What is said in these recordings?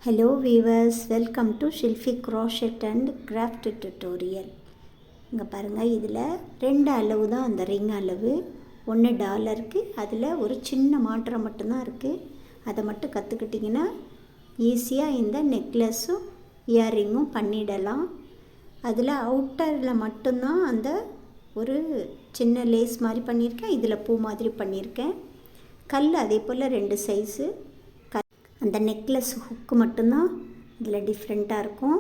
Hello viewers, welcome to Shilfi Crochet and Craft Tutorial. இங்கே பாருங்கள், இதில் 2 அளவு தான் அந்த ரிங் அளவு. ஒன்று டாலருக்கு, அதில் ஒரு சின்ன மாற்றம் மட்டும்தான் இருக்குது. அதை மட்டும் கற்றுக்கிட்டிங்கன்னா ஈஸியாக இந்த நெக்லஸும் இயர்ரிங்கும் பண்ணிடலாம். அதில் அவுட்டரில் மட்டும்தான் அந்த ஒரு சின்ன லேஸ் மாதிரி பண்ணியிருக்கேன். இதில் பூ மாதிரி பண்ணியிருக்கேன். கல் அதே போல் 2 சைஸு. அந்த நெக்லஸ் ஹுக்கு மட்டும்தான் இதில் டிஃப்ரெண்ட்டாக இருக்கும்.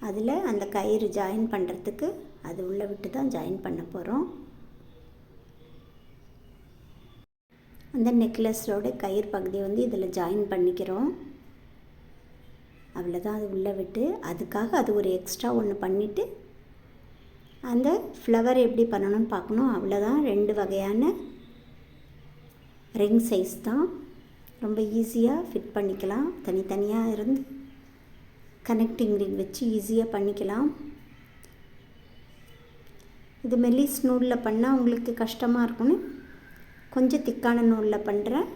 அதில் அந்த கயிறு ஜாயின் பண்ணுறதுக்கு அது உள்ளே விட்டு தான் ஜாயின் பண்ண போகிறோம். அந்த நெக்லஸோட கயிறு பகுதியை இதில் ஜாயின் பண்ணிக்கிறோம். அவ்வளோதான், அது உள்ளே விட்டு. அதுக்காக அது ஒரு எக்ஸ்ட்ரா ஒன்று பண்ணிவிட்டு அந்த ஃப்ளவர் எப்படி பண்ணணும்னு பார்க்கணும். அவ்வளோதான். 2 வகையான ரிங் சைஸ் தான். ரொம்ப ஈஸியாக ஃபிட் பண்ணிக்கலாம். தனித்தனியாக இருந்து கனெக்டிங் ரிங் வச்சு ஈஸியாக பண்ணிக்கலாம். இது மெல்லிஸ் நூலில் பண்ணால் உங்களுக்கு கஷ்டமாக இருக்கும்னு கொஞ்சம் திக்கான நூலில் பண்ணுறேன்.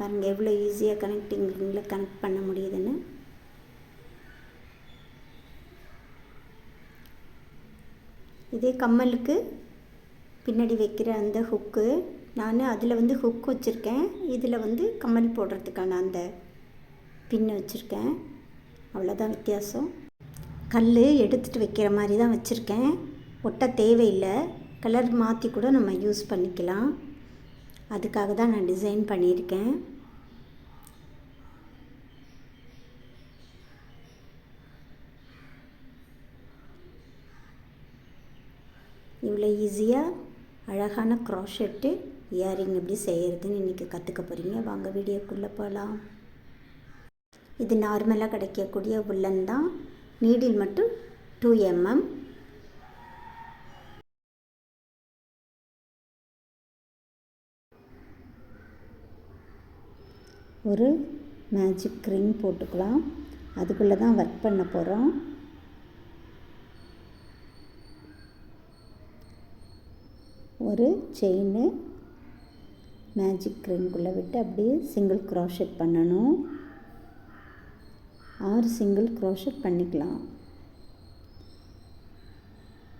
பாருங்கள் எவ்வளோ ஈஸியாக கனெக்டிங் ரிங்கில் கனெக்ட் பண்ண முடியுதுன்னு. இதே கம்மலுக்கு பின்னாடி வைக்கிற அந்த ஹுக்கு, நான் அதில் ஹுக் வச்சுருக்கேன். இதில் கம்மல் போடுறதுக்கான அந்த பின்னு வச்சுருக்கேன். அவ்வளோதான் வித்தியாசம். கல் எடுத்துகிட்டு வைக்கிற மாதிரி தான் வச்சுருக்கேன். ஒட்ட தேவையில்லை. கலர் மாற்றி கூட நம்ம யூஸ் பண்ணிக்கலாம். அதுக்காக தான் நான் டிசைன் பண்ணியிருக்கேன். இவ்வளோ ஈஸியாக அழகான க்ராஷெட்டு இயரிங் எப்படி செய்கிறதுன்னு இன்றைக்கி கற்றுக்க போகிறீங்க. வாங்க வீடியோக்குள்ளே போகலாம். இது நார்மலாக கிடைக்கக்கூடிய உள்ளன் தான். நீடில் மட்டும் 2 mm. ஒரு மேஜிக் ரிங் போட்டுக்கலாம். அதுக்குள்ளே தான் ஒர்க் பண்ண போகிறோம். ஒரு செயினு மேஜிக் ரிங்குள்ளே விட்டு அப்படியே சிங்கிள் க்ராஷெட் பண்ணணும். 6 சிங்கிள் க்ராஷெட் பண்ணிக்கலாம்.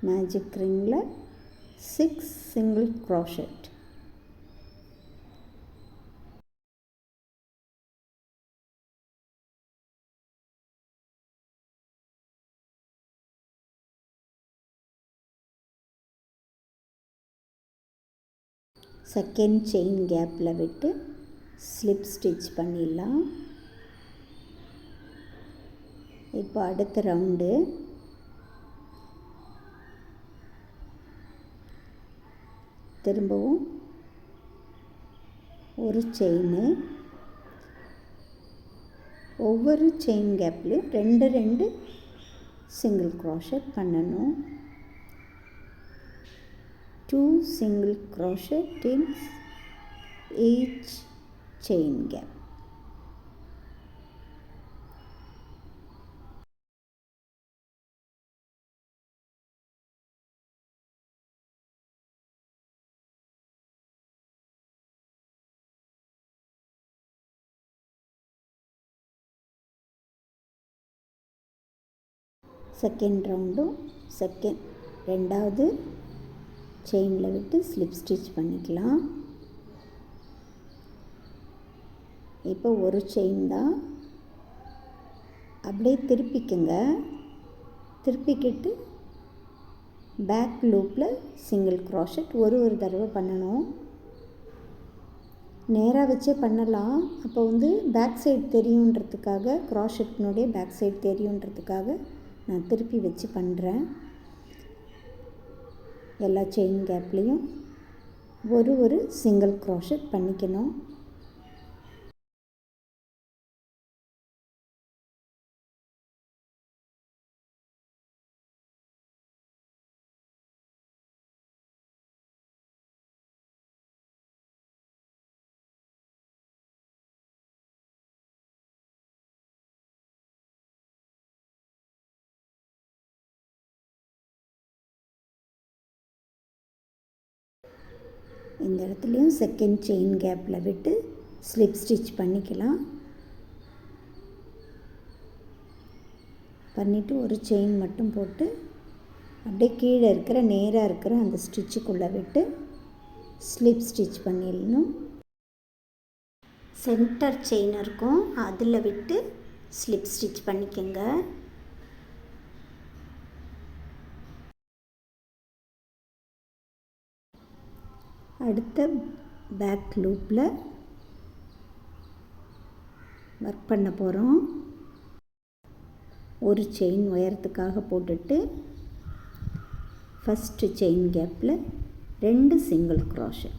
மேஜிக் ரிங்கில் 6 சிங்கிள் க்ராஷெட். செகண்ட் செயின் கேப்பில் விட்டு ஸ்லிப் ஸ்டிச் பண்ணிடலாம். இப்போ அடுத்த ரவுண்டு திரும்பவும் ஒரு செயினு. ஒவ்வொரு செயின் கேப்லையும் 2 சிங்கிள் க்ராஷெட் பண்ணணும். 2 single crochet in each chain gap. Second ரவுண்டும் ரெண்டாவது செயினில் விட்டு ஸ்லிப் ஸ்டிச் பண்ணிக்கலாம். இப்போ ஒரு செயின் தான். அப்படியே திருப்பிக்குங்க. திருப்பிக்கிட்டு பேக் லூப்பில் சிங்கிள் க்ராஷெட் ஒரு தடவை பண்ணணும். நேராக வச்சே பண்ணலாம். அப்போ பேக் சைடு தெரியுன்றதுக்காக, க்ராஷெட்னுடைய பேக் சைடு தெரியுன்றதுக்காக நான் திருப்பி வச்சு பண்ணுறேன். எல்லா செயின் கேப்லேயும் ஒரு சிங்கிள் க்ராஷெட் பண்ணிக்கணும். இந்த இடத்துலையும் செகண்ட் செயின் கேப்பில் விட்டு ஸ்லிப் ஸ்டிச் பண்ணிக்கலாம். பண்ணிவிட்டு ஒரு செயின் மட்டும் போட்டு அப்படியே கீழே இருக்கிற நேராக இருக்கிற அந்த ஸ்டிச்சுக்குள்ளே விட்டு ஸ்லிப் ஸ்டிச் பண்ணிடணும். சென்டர் செயின் இருக்கும், அதில் விட்டு ஸ்லிப் ஸ்டிச் பண்ணிக்கோங்க. அடுத்த பேக் லூப்பில் ஒர்க் பண்ண போகிறோம். ஒரு செயின் உயரத்துக்காக போட்டுட்டு ஃபஸ்ட்டு செயின் கேப்பில் 2 சிங்கிள் க்ரோஷே,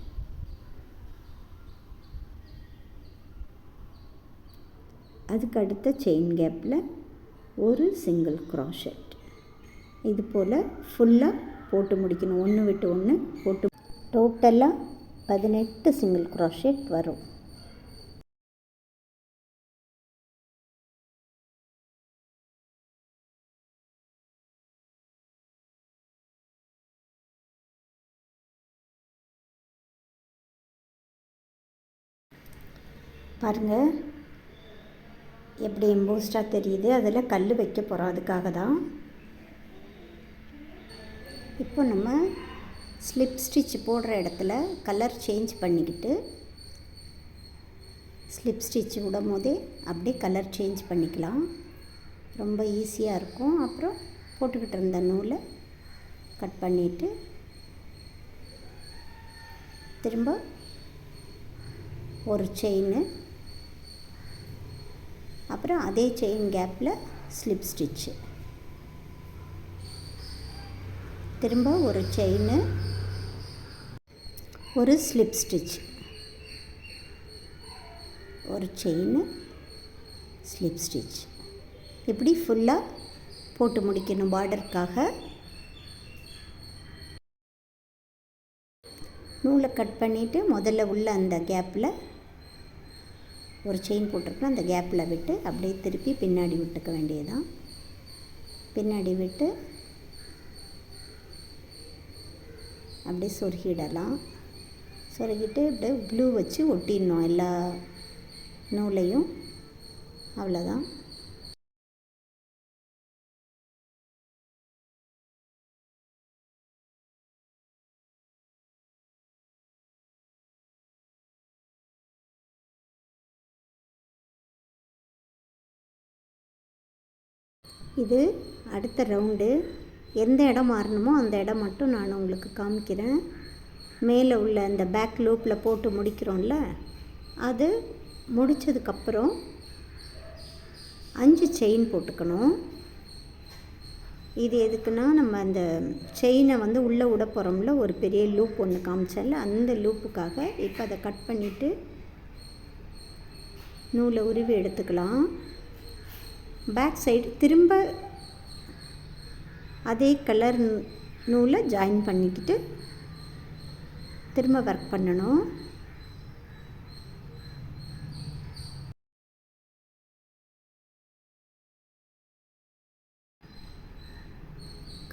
அதுக்கு அடுத்த செயின் கேப்பில் ஒரு சிங்கிள் க்ரோஷெட். இது போல் ஃபுல்லாக போட்டு முடிக்கணும். ஒன்று விட்டு ஒன்று போட்டு டோட்டலாக 18 சிங்கிள் க்ரோஷெட் வரும். பாருங்கள் எப்படி எம்போஸ்டாக தெரியுது. அதில் கல் வைக்க போகிறோம், அதுக்காக தான். இப்போ நம்ம ஸ்லிப் ஸ்டிச் போடுற இடத்துல கலர் சேஞ்ச் பண்ணிக்கிட்டு ஸ்லிப் ஸ்டிச் விடும் போதே அப்படியே கலர் சேஞ்ச் பண்ணிக்கலாம். ரொம்ப ஈஸியாக இருக்கும். அப்புறம் போட்டுக்கிட்டு இருந்த நூலை கட் பண்ணிவிட்டு திரும்ப ஒரு செயின், அப்புறம் அதே செயின் கேப்பில் ஸ்லிப் ஸ்டிச்சு, திரும்ப ஒரு செயின், ஒரு ஸ்லிப் ஸ்டிச், ஒரு செயின், ஸ்லிப் ஸ்டிச். இப்படி ஃபுல்லாக போட்டு முடிக்கணும். பார்டருக்காக நூலை கட் பண்ணிவிட்டு முதல்ல உள்ள அந்த கேப்பில் ஒரு செயின் போட்டிருக்கோம், அந்த கேப்பில் விட்டு அப்படியே திருப்பி பின்னாடி விட்டுக்க வேண்டியதுதான். பின்னாடி விட்டு அப்படியே சொருகிடலாம். சொருகிட்டு அப்படியே க்ளூ வச்சு ஒட்டிடணும் எல்லா நூலையும். அவ்வளோதான். இது அடுத்த ரவுண்டு. எந்த இடம் மாறணுமோ அந்த இடம் மட்டும் நான் உங்களுக்கு காமிக்கிறேன். மேலே உள்ள அந்த பேக் லூப்பில் போட்டு முடிக்கிறோம்ல, அது முடித்ததுக்கப்புறம் 5 செயின் போட்டுக்கணும். இது எதுக்குன்னா, நம்ம அந்த செயினை வந்து உள்ளே விட போகிறோம்ல, ஒரு பெரிய லூப் ஒன்று காமிச்சால அந்த லூப்புக்காக. இப்போ அதை கட் பண்ணிவிட்டு நூலை உருவி எடுத்துக்கலாம். பேக் சைடு திரும்ப அதே கலர் நூலை ஜாயின் பண்ணிக்கிட்டு திரும்ப ஒர்க் பண்ணணும்.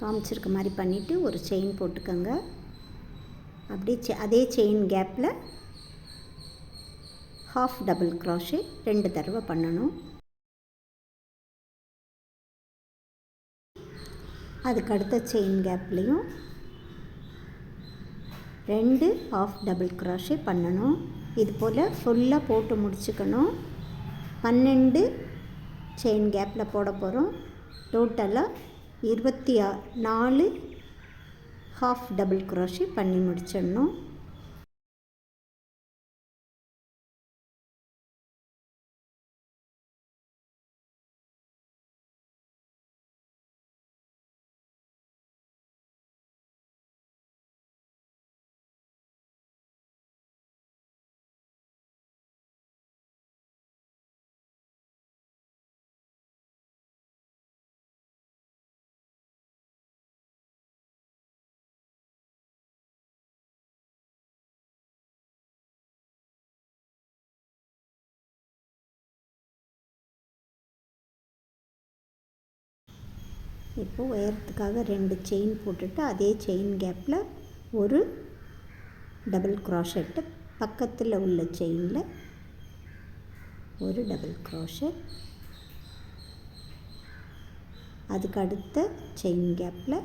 காமிச்சிருக்க மாதிரி பண்ணிவிட்டு ஒரு செயின் போட்டுக்கோங்க. அப்படியே அதே செயின் கேப்பில் ஹாஃப் டபுள் க்ரோஷே 2 தடவை பண்ணணும். அதுக்கு அடுத்த செயின் கேப்லேயும் 2 ஹாஃப் டபுள் க்ரோஷே பண்ணணும். இது போல் ஃபுல்லாக போட்டு முடிச்சுக்கணும். 12 செயின் கேப்பில் போட போகிறோம். டோட்டலாக 24 ஹாஃப் டபுள் க்ரோஷே பண்ணி முடிச்சிடணும். இப்போ உயரத்துக்காக 2 செயின் போட்டுட்டு அதே செயின் கேப்பில் ஒரு டபுள் க்ராஷெட்டு, பக்கத்தில் உள்ள செயினில் ஒரு டபுள் க்ராஷெட், அதுக்கு அடுத்த செயின் கேப்பில்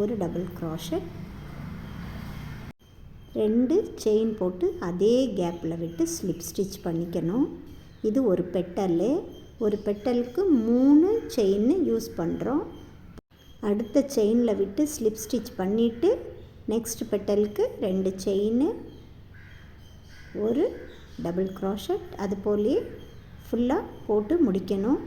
ஒரு டபுள் க்ராஷெட், 2 செயின் போட்டு அதே கேப்பில் விட்டு ஸ்லிப் ஸ்டிச் பண்ணிக்கணும். இது ஒரு பெட்டலு, ஒரு பெட்டலுக்கு 3 செயின் யூஸ் பண்ணுறோம். அடுத்த செயினில் விட்டு ஸ்லிப் ஸ்டிச் பண்ணிவிட்டு நெக்ஸ்ட் பெட்டலுக்கு 2 செயின், ஒரு டபுள் க்ராஷெட், அது போலயே ஃபுல்லாக போட்டு முடிக்கணும்.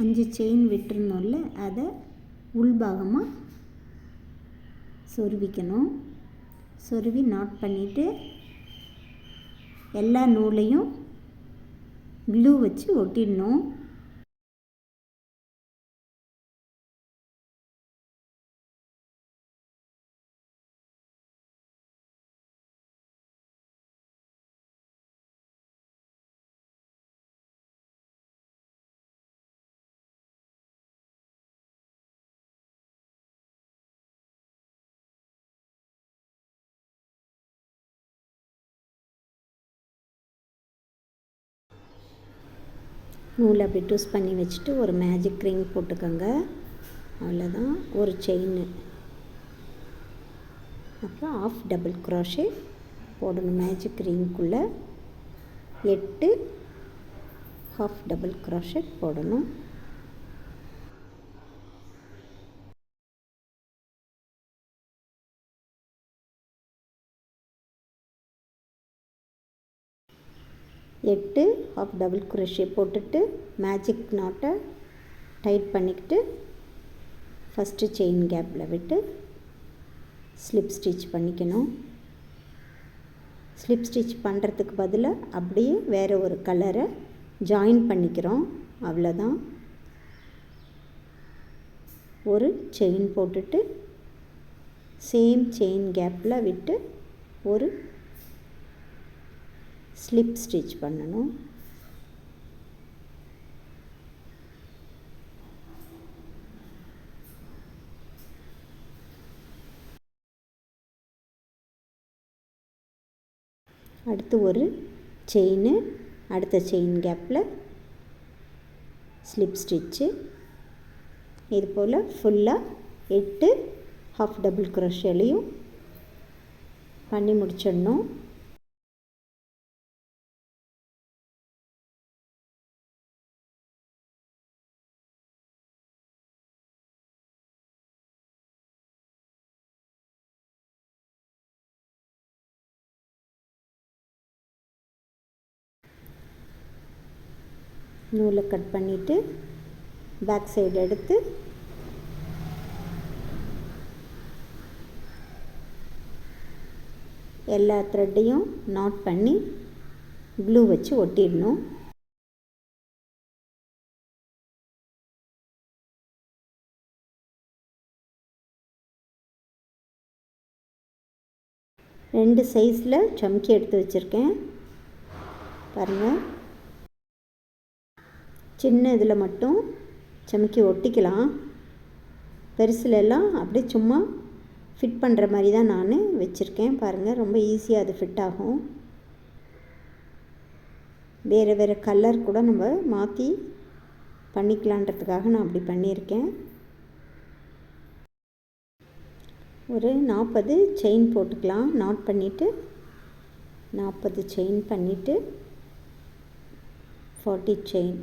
அஞ்சு செயின் விட்டுருந்தோம்ல, அதை உள்பாகமாக சொருவிக்கணும். சொருவி நாட் பண்ணிவிட்டு எல்லா நூலையும் க்ளூ வச்சு ஒட்டிடணும். நூலை அப்படி ட்விஸ்ட் பண்ணி வச்சுட்டு ஒரு மேஜிக் ரிங் போட்டுக்கோங்க. அவ்வளோதான், ஒரு செயின். அப்புறம் ஆஃப் டபுள் க்ராஷே போடணும். மேஜிக் ரிங்குள்ளே 8 ஹாஃப் டபுள் க்ராஷே போடணும். எட்டு ஹாஃப் டபுள் க்ரோஷே போட்டுட்டு மேஜிக் நாட்டை டைட் பண்ணிக்கிட்டு ஃபஸ்ட்டு செயின் கேப்பில் விட்டு ஸ்லிப் ஸ்டிச் பண்ணிக்கணும். ஸ்லிப் ஸ்டிச் பண்ணுறதுக்கு பதிலாக அப்படியே வேறு ஒரு கலரை ஜாயின் பண்ணிக்கிறோம். அவ்வளோதான். ஒரு செயின் போட்டுட்டு சேம் செயின் கேப்பில் விட்டு ஒரு ஸ்லிப் ஸ்டிச் பண்ணணும். அடுத்து ஒரு செயின், அடுத்த செயின் கேப்பில் ஸ்லிப் ஸ்டிச்சு. இது போல் ஃபுல்லாக 8 ஹாஃப் டபுள் க்ரோஷேலையும் பண்ணி முடிச்சிடணும். நூலை கட் பண்ணிவிட்டு பேக் சைடு எடுத்து எல்லா த்ரெட்டையும் நாட் பண்ணி க்ளூ வச்சு ஒட்டிடணும். ரெண்டு சைஸில் சம்கி எடுத்து வச்சுருக்கேன் பாருங்கள். சின்ன இதில் மட்டும் சமைக்கி ஒட்டிக்கலாம், பெருசுலெல்லாம் அப்படியே சும்மா ஃபிட் பண்ணுற மாதிரி தான் நான் வச்சுருக்கேன் பாருங்கள். ரொம்ப ஈஸியாக அது ஃபிட் ஆகும். வேறு வேறு கலர் கூட நம்ம மாற்றி பண்ணிக்கலான்றதுக்காக நான் அப்படி பண்ணியிருக்கேன். ஒரு 40 செயின் போட்டுக்கலாம். நாட் பண்ணிவிட்டு 40 செயின் பண்ணிவிட்டு 40 செயின்.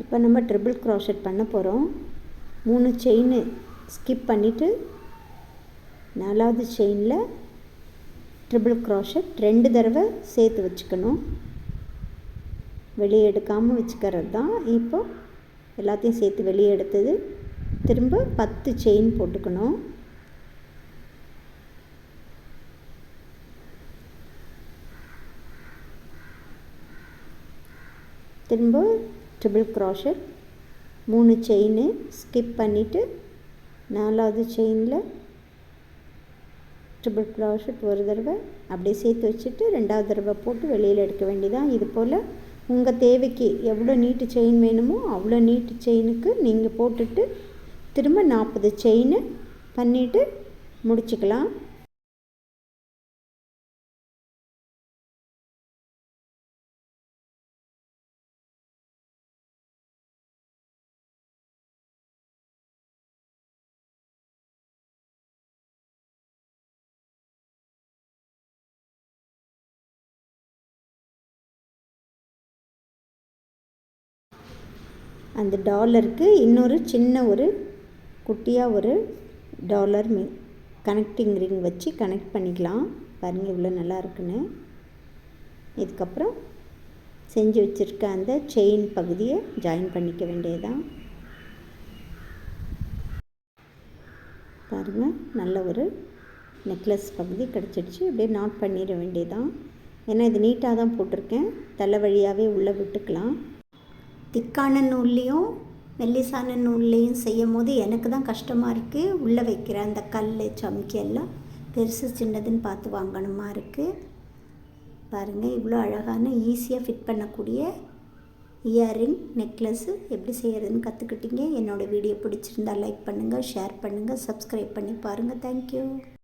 இப்போ நம்ம ட்ரிபிள் க்ராஷெட் பண்ண போகிறோம். 3 செயின் ஸ்கிப் பண்ணிவிட்டு 4வது செயினில் ட்ரிபிள் க்ராஷெட் 2 தடவை சேர்த்து வச்சுக்கணும். வெளியே எடுக்காமல் வச்சுக்கிறது தான். இப்போ எல்லாத்தையும் சேர்த்து வெளியே எடுத்தது திரும்ப 10 செயின் போட்டுக்கணும். திரும்ப ட்ரிபிள் க்ராஷட் 3 செயின் ஸ்கிப் பண்ணிவிட்டு 4வது செயினில் ட்ரிபிள் க்ராஷட் ஒரு தடவை அப்படியே சேர்த்து வச்சுட்டு 2வது தடவை போட்டு வெளியில் எடுக்க வேண்டியதான். இது போல் உங்கள் தேவைக்கு எவ்வளோ நீட்டு செயின் வேணுமோ அவ்வளோ நீட்டு செயினுக்கு நீங்கள் போட்டுட்டு திரும்ப 40 செயின் பண்ணிவிட்டு முடிச்சுக்கலாம். அந்த டாலருக்கு இன்னொரு சின்ன ஒரு குட்டியாக ஒரு டாலர் கனெக்டிங் ரிங் வச்சு கனெக்ட் பண்ணிக்கலாம். பாருங்கள் இவ்வளோ நல்லா இருக்குன்னு. இதுக்கப்புறம் செஞ்சு வச்சுருக்க அந்த செயின் பகுதியை ஜாயின் பண்ணிக்க வேண்டியதுதான். பாருங்கள் நல்ல ஒரு நெக்லஸ் பகுதி கிடச்சிடுச்சு. அப்படியே நாட் பண்ணிட வேண்டியதான். ஏன்னா இது நீட்டாக தான் போட்டிருக்கேன், தலை வழியாகவே உள்ளே விட்டுக்கலாம். திக்கான நூல்லையும் மெல்லிசான நூல்லையும் செய்யும் போது எனக்கு தான் கஷ்டமாக இருக்குது. உள்ளே வைக்கிற அந்த கல் சம்கி எல்லாம் பெருசு சின்னதுன்னு பார்த்து வாங்கணுமா இருக்குது. பாருங்கள் இவ்வளோ அழகான ஈஸியாக ஃபிட் பண்ணக்கூடிய இயரிங் நெக்லஸ்ஸு எப்படி செய்கிறதுன்னு கற்றுக்கிட்டீங்க. என்னோடய வீடியோ பிடிச்சிருந்தால் லைக் பண்ணுங்கள், ஷேர் பண்ணுங்கள், சப்ஸ்கிரைப் பண்ணி பாருங்கள். தேங்க்யூ.